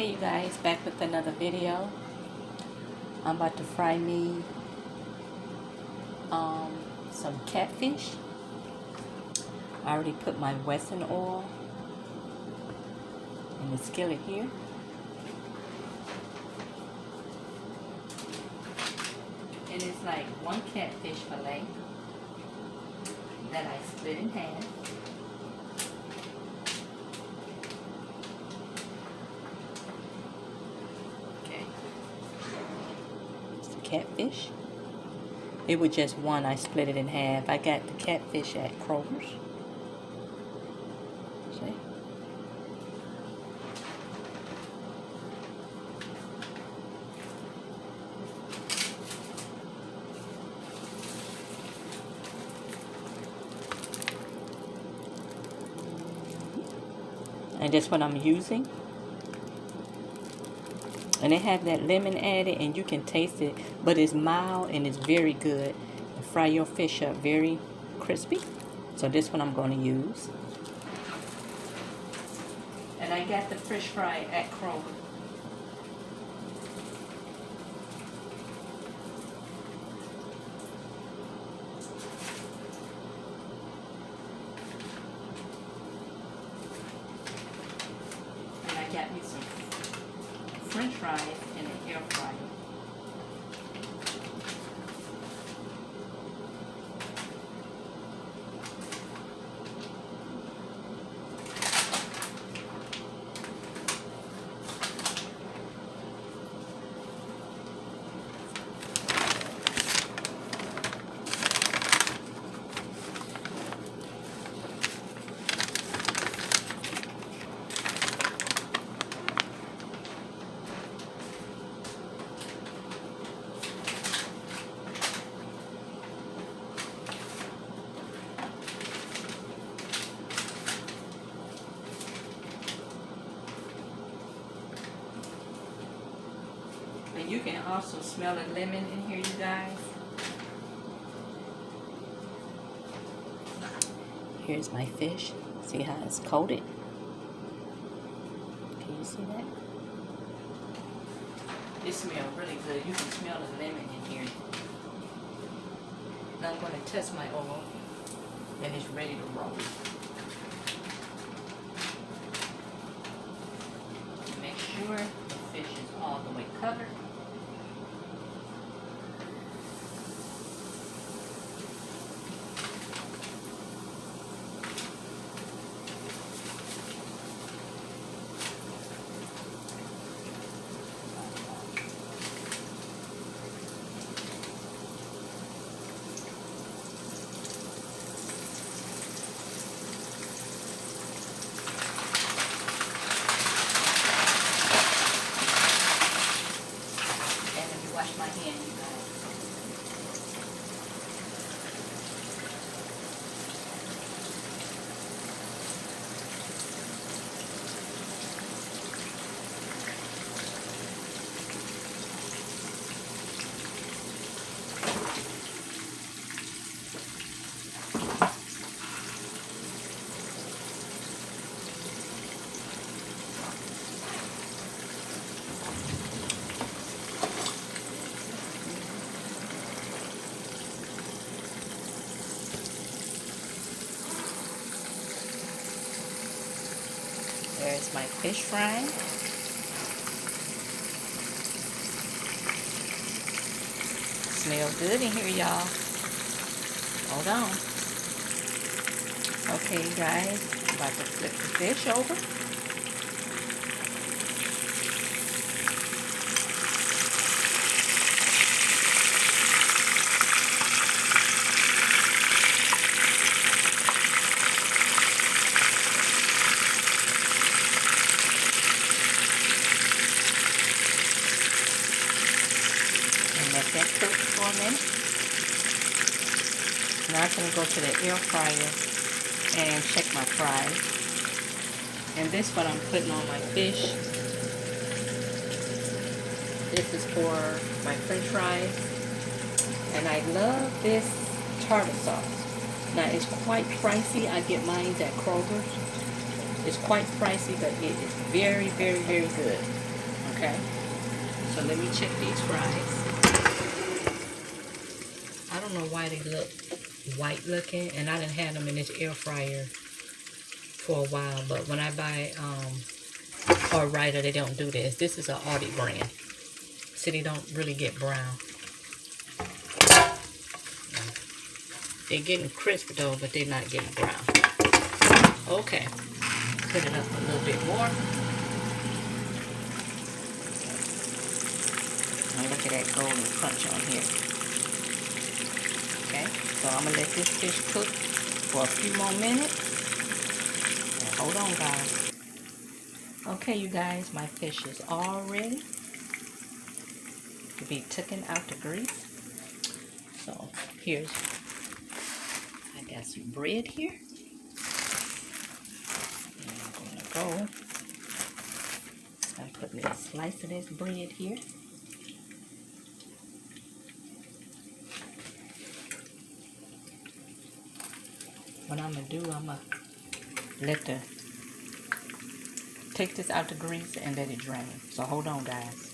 Hey you guys, back with another video. I'm about to fry me some catfish. I already put my Wesson oil in the skillet here. And it's like one catfish fillet that I split in half. Okay. It's the catfish. It was just one, I split it in half. I got the catfish at Kroger's. See? And that's what I'm using. And it has that lemon added, and you can taste it, but it's mild and it's very good. Fry your fish up very crispy. So this one I'm going to use. And I got the fish fry at Kroger. And I got me some French fries in an air fryer. And you can also smell the lemon in here, you guys. Here's my fish. See how it's coated? Can you see that? It smells really good. You can smell the lemon in here. Now I'm going to test my oil, and it's ready to roll. Make sure the fish is all the way covered. Wash my hand, you guys. There's my fish fry. Smells good in here, y'all. Hold on. Okay, guys. About to flip the fish over. Let that cook for a minute. Now I'm going to go to the air fryer and check my fries. And this is what I'm putting on my fish. This is for my French fries. And I love this tartar sauce. Now it's quite pricey. I get mine at Kroger's. It's quite pricey, but it is very, very, very good. Okay, so let me check these fries. I don't know why they look white looking, and I didn't have them in this air fryer for a while, but when I buy Ore-Ida, they don't do this. This is an Aldi brand, so they don't really get brown. They're getting crisp though, but they're not getting brown. Okay, put it up a little bit more. And look at that golden crunch on here. Okay, so I'm gonna let this fish cook for a few more minutes. And hold on, guys. Okay, you guys, my fish is all ready to be taken out the grease. So here's, I got some bread here. And I'm gonna go and put me a slice of this bread here. What I'm gonna do, I'm gonna take this out the grease and let it drain. So hold on, guys.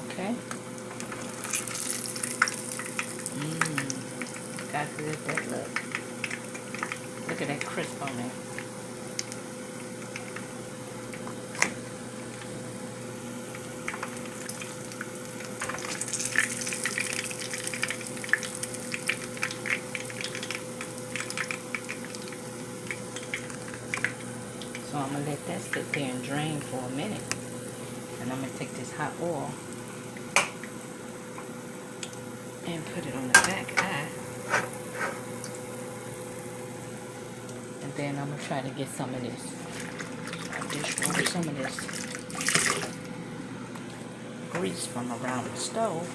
Okay. Look how good that looks. Look at that crisp on there. So I'm gonna let that sit there and drain for a minute. And I'm gonna take this hot oil and put it on the back eye. And then I'm gonna try to get some of this dishwater, some of this grease from around the stove.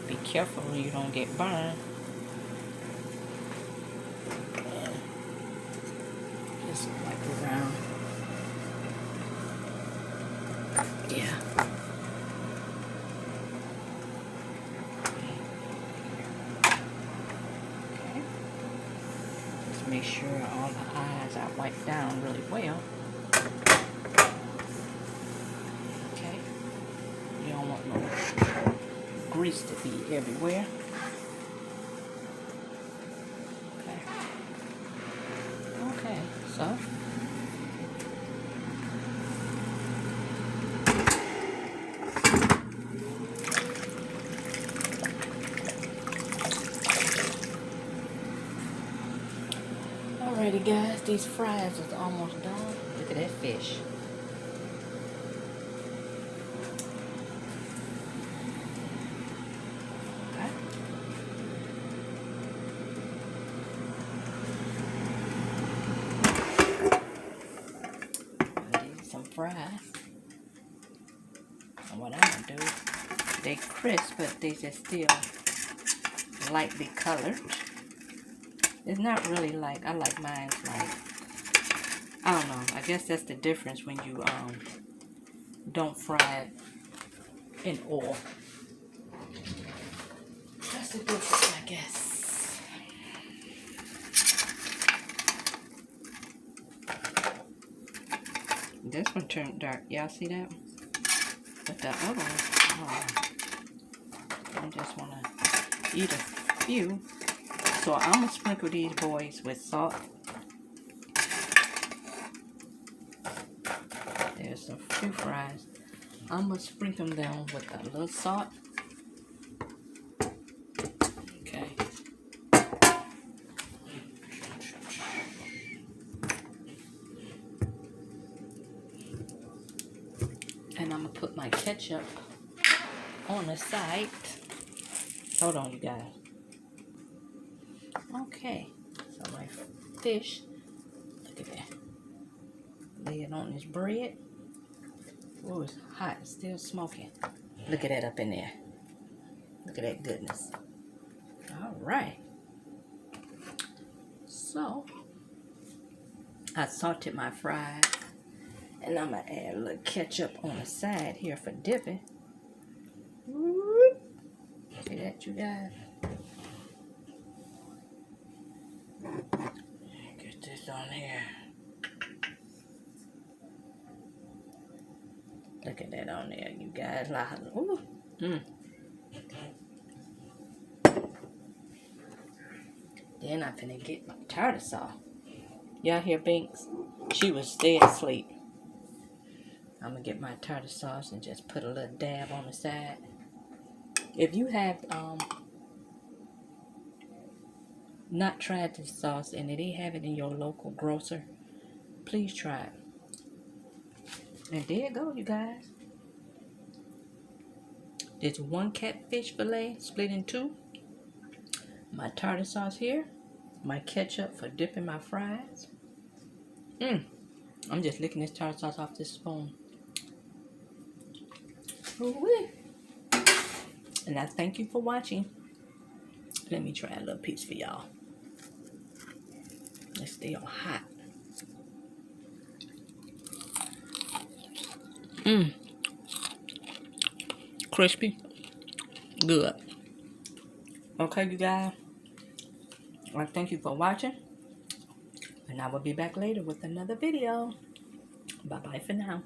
Be careful you don't get burned. And just wipe around. Yeah. Okay. Just make sure all the eyes are wiped down really well. Okay. You don't want no grease to be everywhere. Okay. Okay, so alrighty guys, these fries is almost done. Look at that fish. Okay. These some fries. And what I'm gonna do, they crisp, but they just still lightly colored. It's not really like, I like mine like, I don't know, I guess that's the difference when you don't fry it in oil. That's the difference, I guess. This one turned dark. Y'all see that? But the other one, oh, I just want to eat a few. So I'm going to sprinkle these boys with salt. There's a few fries. I'm going to sprinkle them with a little salt. Okay. And I'm going to put my ketchup on the side. Hold on, you guys. Okay. So my fish, look at that. Lay it on this bread. Oh, it's hot. It's still smoking. Look at that up in there. Look at that goodness. All right. So, I salted my fries. And I'm going to add a little ketchup on the side here for dipping. See that, you guys? Get this on here. Look at that on there, you guys. Ooh. Then I'm finna get my tartar sauce. Y'all hear Binks? She was stay asleep. I'm gonna get my tartar sauce and just put a little dab on the side. If you have not tried this sauce and they have it in your local grocer, please try it. And there you go, you guys. There's one catfish fillet split in two. My tartar sauce here. My ketchup for dipping my fries. I'm just licking this tartar sauce off this spoon. Ooh-wee. And I thank you for watching. Let me try a little piece for y'all. Let's stay on hot. Crispy. Good. Okay, you guys. I thank you for watching. And I will be back later with another video. Bye-bye for now.